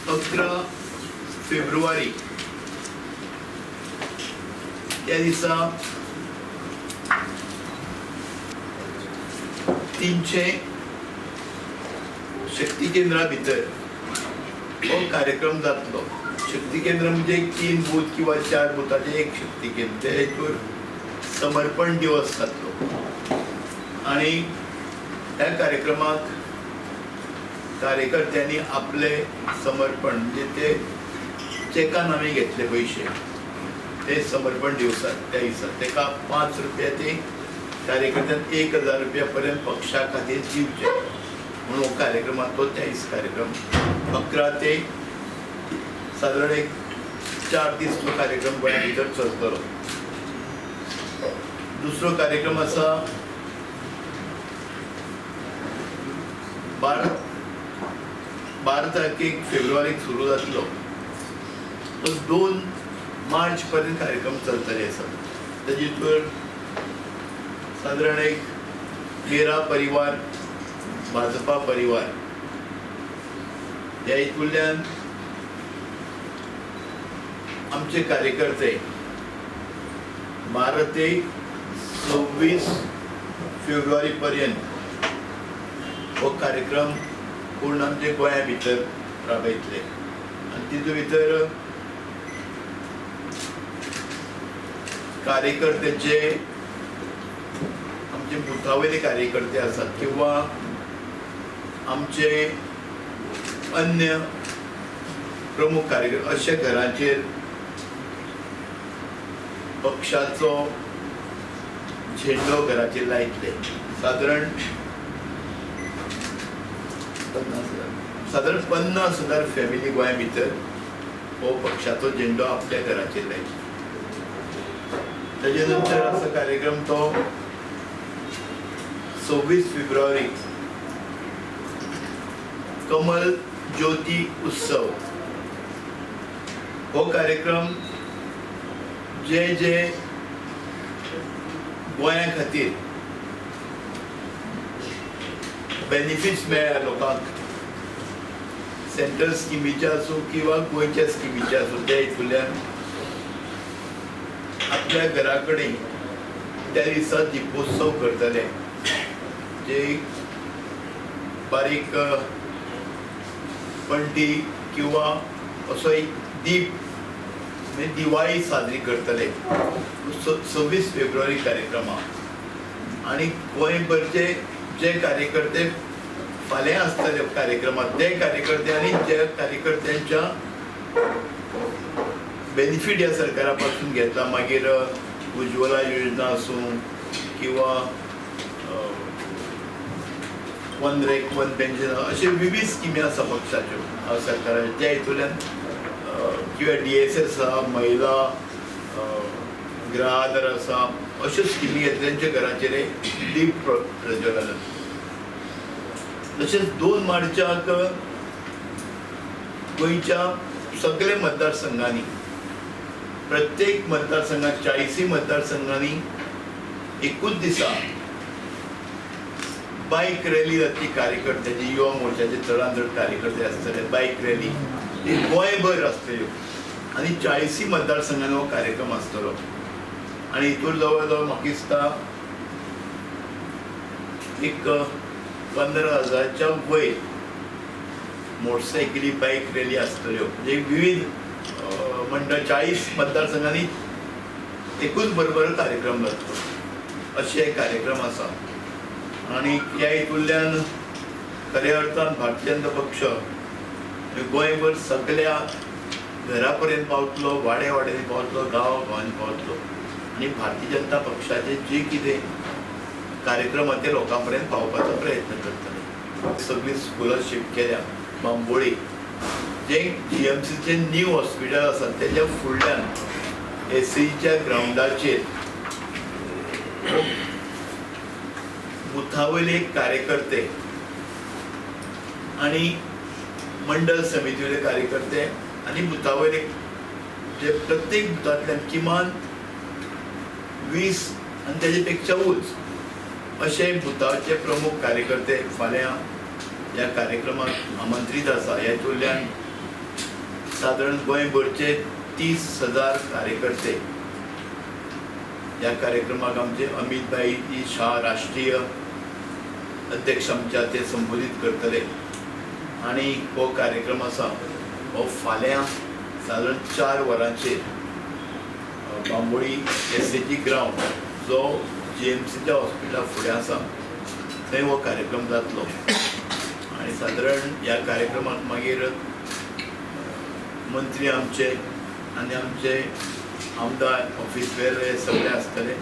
11 February त्या दिसा 300 शक्ती केंद्रा भितर हो कार्यक्रम जातलो. शक्ती केंद्र म्हणजे 3 बूथ किंवा 4 बुथाचे एक शक्ती केंद्र. हेतूर समर्पण दिवस जातलो आणि त्या कार्यक्रमात कार्यकर्त्यांनी आपले समर्पण म्हणजे ते चेकान आम्ही घेतले पैसे ते समर्पण दिवसात त्या दिसात तेका 5 रुपया ते कार्यकर्त्यांक 1000 रुपया पर्यंत पक्षा खातीर दिवचे म्हणून हो कार्यक्रमाचो त्या दिस कार्यक्रम 11 ते साधारण एक 4 दीस तो कार्यक्रम गोंया भितर चलतलो. दुसरो कार्यक्रम आसा 12 तारखेक फेब्रुवारीक सुरू जातलो. तो 2 मार्च पर्यंत कार्यक्रम चलतले आसा. ताजे भितर साधारण एक 13 परिवार भाजपा परिवार ह्या हितूंतल्यान आमचे कार्यकर्ते 12 ते 26 फेब्रुवारी पर्यंत हो कार्यक्रम पूर्ण आमचे गोंया भितर राबयतले आनी तितूंत भितर कार्यकर्त्याचे आमचे बुथावयले कार्यकर्ते आसात किंवा आमचे अन्य प्रमुख कार्यकर्ते अशा घरांचेर पक्षाचो झेंडो घराचेर लायतले. साधारण 50,000 फॅमिली गोंया भितर हो पक्षाचो झेंडो आपल्या घराचेर लायतले. ताजे नंतर असो कार्यक्रम तो 26 फेब्रुवारी कमल ज्योती उत्सव हो कार्यक्रम जे गोंया खातीर बेनिफिट्स मेळ्ळ्या लोकांक सेंट्रल स्किमीचे आसूं किंवा गोंयच्या स्किमीचे आसूं त्या हितूंतल्यान आपल्या घरा कडेन त्या दिसा दिपोत्सव करतले जे बारीक पंटी किंवा असो एक दीप म्हणजे दिवाळी साजरी करतले 26 फेब्रुवारी कार्यक्रमाक. आणि गोंयभरचे जे कार्यकर्ते फाल्यां आसतले कार्यक्रमात ते कार्यकर्ते आनी जे कार्यकर्त्यांच्या बेनिफिट ह्या सरकारा पासून घेतला मागीर उज्ज्वला योजना आसूं किंवा वन रँक वन पेन्शन अशे विविध स्किमी आसा पक्षाच्यो सरकाराच्यो त्या हितूंतल्यान किंवा DSS आसा महिला गृह आधार आसा अश्यो स्किमी घेतल्यांच्या घराचेर दीप प्रज्वलन. तशेंच 2 मार्चाक गोंयच्या सगळे मतदारसंघांनी प्रत्येक मतदारसंघात 40 मतदारसंघांनी एकूच दिसा बाईक रॅली जातली. कार्यकर्त्याची युवा मोर्चाचे चडांत चड कार्यकर्ते आसतले बाईक रॅली ती गोंयभर आसतल्यो आनी 40 मतदारसंघांनी हो कार्यक्रम आसतलो. आनी हितूर जवळ जवळ म्हाका दिसता एक 15,000च्या वयर मोटरसायकली बाईक रॅली आसतल्यो. म्हणजे विविध मंडळ 40 मतदारसंघांनी एकूच बरोबर कार्यक्रम जातलो अशे कार्यक्रम आसा. आणि ह्या हितूंतल्यान खऱ्या अर्थान भारतीय जनता पक्ष गोंयभर सगळ्या घरा पर्यंत पावतलो वाड्यांनी पावतलो गांवांनी पावतलो आणि भारतीय जनता पक्षाचे जे कितें कार्यक्रम ते लोकां पर्यंत पावपाचो प्रयत्न करतले. सगळी स्कॉलरशीप केल्या बांबोळी जे GMCचे न्यू हॉस्पिटल आसा तेच्या फुडल्यान SCच्या ग्राउंडाचेर बुथावयले कार्यकर्ते आणि मंडळ समितीवयले कार्यकर्ते आणि बुथावयले जे प्रत्येक बुथांतल्यान किमान 20 आणि तेजे पेक्षा उच अशे बुथाचे प्रमुख कार्यकर्ते फाल्यां ह्या कार्यक्रमाक आमंत्रीत आसा. ह्या हितूंतल्यान साधारण गोंयभरचे 30,000 कार्यकर्ते ह्या कार्यक्रमाक आमचे अमित भाई शाह राष्ट्रीय अध्यक्ष आमच्या ते संबोधित करतले आणि हो कार्यक्रम आसा हो फाल्यां साधारण 4 वरांचेर बांबोळी SAG ग्राउंड जो GMCच्या हॉस्पिटला फुडें आसा थंय हो कार्यक्रम जातलो आणि साधारण ह्या कार्यक्रमाक मागीर मंत्री आमचे आनी आमचे आमदार ऑफिसवेर सगळे आसतले.